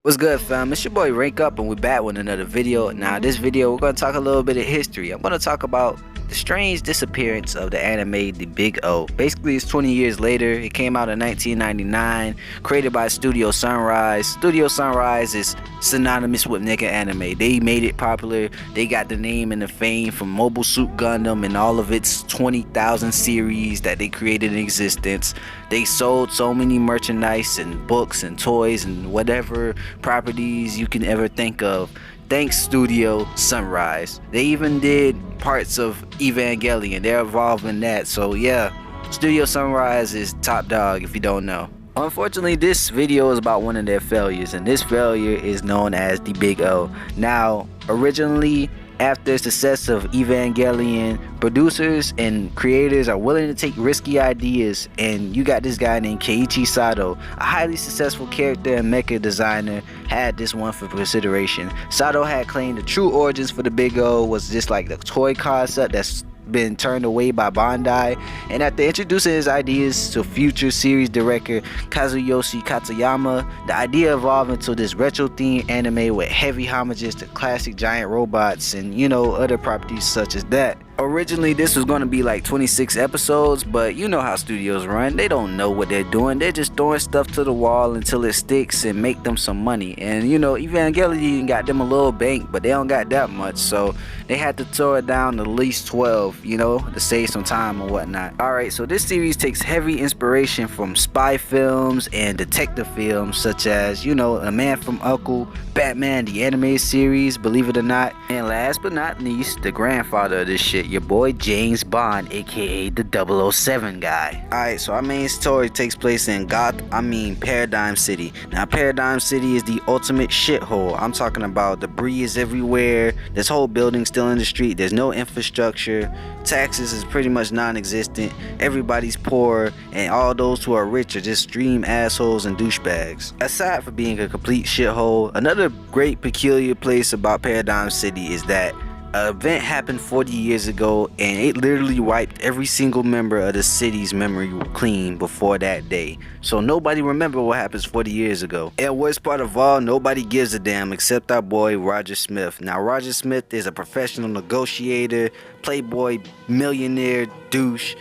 What's good, fam? It's your boy Rank Up, and we're back with another video. Now, this video, we're going to talk a little bit of history. I'm going to talk about the strange disappearance of the anime The Big O. Basically, it's 20 years later. It came out in 1999, created by Studio Sunrise. Studio Sunrise is synonymous with nigga anime. They made it popular. They got the name and the fame from Mobile Suit Gundam and all of its 20,000 series that they created in existence. They sold so many merchandise and books and toys and whatever properties you can ever think of. Thanks Studio Sunrise. They even did parts of Evangelion. They're involved in that. So yeah, Studio Sunrise is top dog if you don't know. Unfortunately, this video is about one of their failures, and this failure is known as the Big O. Now, originally, after the success of Evangelion, producers and creators are willing to take risky ideas, and you got this guy named Keiichi Sato, a highly successful character and mecha designer, had this one for consideration. Sato had claimed the true origins for the Big O was just like the toy concept that's been turned away by Bandai, and after introducing his ideas to future series director Kazuyoshi Katayama, the idea evolved into this retro themed anime with heavy homages to classic giant robots and other properties such as that. Originally this was going to be like 26 episodes, but you know how studios run. They don't know what they're doing. They're just throwing stuff to the wall until it sticks and make them some money. And Evangelion got them a little bank, but they don't got that much, so they had to throw it down to at least 12, to save some time and whatnot. Alright, so this series takes heavy inspiration from spy films and detective films such as, A Man from U.N.C.L.E., Batman the animated series, believe it or not, and last but not least, the grandfather of this shit, your boy James Bond, aka the 007 guy. Alright, so our main story takes place in Paradigm City. Now, Paradigm City is the ultimate shithole. I'm talking about debris is everywhere. This whole building's still in the street. There's no infrastructure. Taxes is pretty much non-existent. Everybody's poor, and all those who are rich are just dream assholes and douchebags. Aside from being a complete shithole, another great peculiar place about Paradigm City is that an event happened 40 years ago, and it literally wiped every single member of the city's memory clean before that day. So nobody remember what happens 40 years ago. And worst part of all, nobody gives a damn except our boy Roger Smith. Now, Roger Smith is a professional negotiator, playboy, millionaire douche,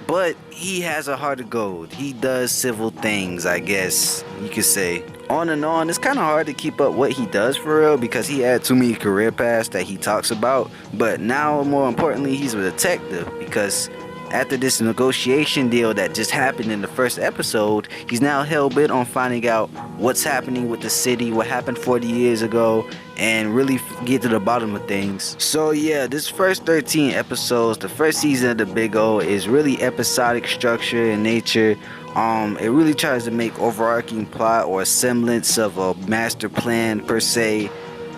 but he has a heart of gold. He does civil things, I guess you could say. On and on, it's kind of hard to keep up what he does for real because he had too many career paths that he talks about. But now, more importantly, he's a detective because after this negotiation deal that just happened in the first episode, he's now hell-bent on finding out what's happening with the city, what happened 40 years ago, and really get to the bottom of things. So yeah, this first 13 episodes, the first season of the Big O, is really episodic structure in nature. It really tries to make overarching plot or a semblance of a master plan per se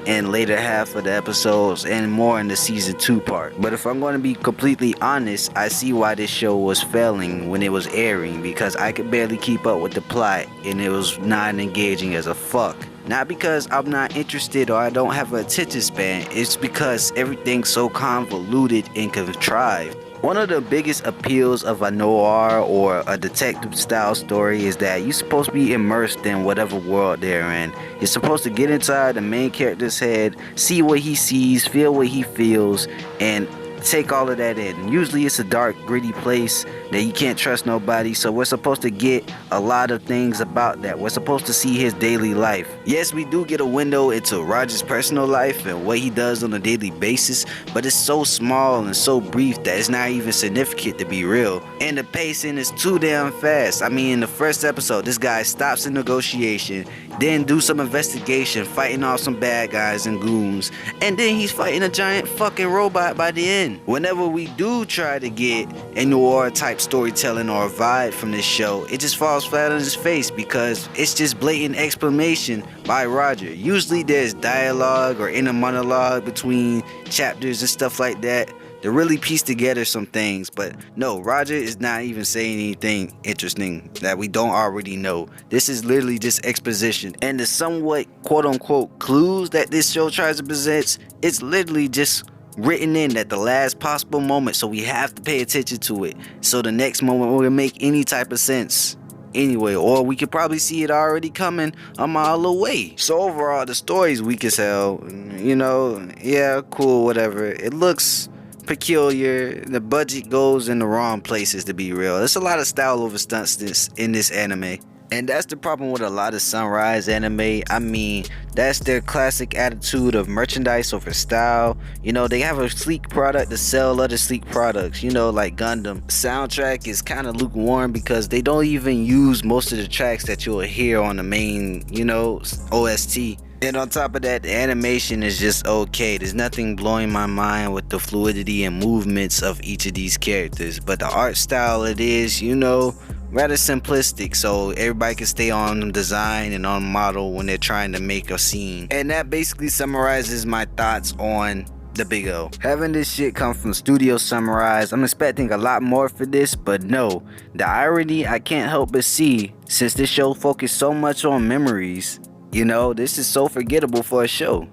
in later half of the episodes and more in the season 2 part. But if I'm going to be completely honest, I see why this show was failing when it was airing, because I could barely keep up with the plot and it was not engaging as a fuck. Not because I'm not interested or I don't have an attention span, it's because everything's so convoluted and contrived. One of the biggest appeals of a noir or a detective style story is that you're supposed to be immersed in whatever world they're in. You're supposed to get inside the main character's head, see what he sees, feel what he feels, and take all of that in. Usually it's a dark, gritty place that you can't trust nobody, so we're supposed to get a lot of things about that. We're supposed to see his daily life. Yes, we do get a window into Roger's personal life and what he does on a daily basis, but it's so small and so brief that it's not even significant to be real. And the pacing is too damn fast. I mean, in the first episode, this guy stops a negotiation, then do some investigation, fighting off some bad guys and goons, and then he's fighting a giant fucking robot by the end. Whenever we do try to get a noir type storytelling or a vibe from this show, it just falls flat on his face because it's just blatant explanation by Roger. Usually there's dialogue or inner monologue between chapters and stuff like that to really piece together some things, but no, Roger is not even saying anything interesting that we don't already know. This is literally just exposition, and the somewhat quote-unquote clues that this show tries to present, it's literally just written in at the last possible moment, so we have to pay attention to it so the next moment will make any type of sense. anyway, or we could probably see it already coming a mile away. So overall, the story's weak as hell. You know, yeah, cool, whatever. It looks peculiar. The budget goes in the wrong places, to be real. There's a lot of style over stunts in this anime. And that's the problem with a lot of Sunrise anime. I mean, that's their classic attitude of merchandise over style. You know, they have a sleek product to sell other sleek products, you know, like Gundam. Soundtrack is kind of lukewarm because they don't even use most of the tracks that you'll hear on the main, you know, OST. And on top of that, the animation is just okay. There's nothing blowing my mind with the fluidity and movements of each of these characters. But the art style, it is, you know, rather simplistic, so everybody can stay on design and on model when they're trying to make a scene. And that basically summarizes my thoughts on the Big O. Having this shit come from Studio Sunrise, I'm expecting a lot more for this, but no. The irony I can't help but see, since this show focused so much on memories, you know, this is so forgettable for a show.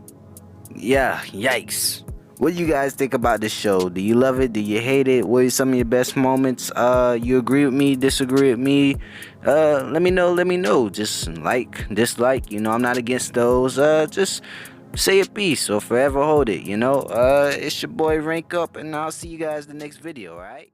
Yeah, yikes. What do you guys think about this show? Do you love it? Do you hate it? What are some of your best moments? You agree with me? Disagree with me? Let me know. Just like, dislike, you know, I'm not against those. Just say a piece or forever hold it, you know. It's your boy Rank Up, and I'll see you guys in the next video, alright?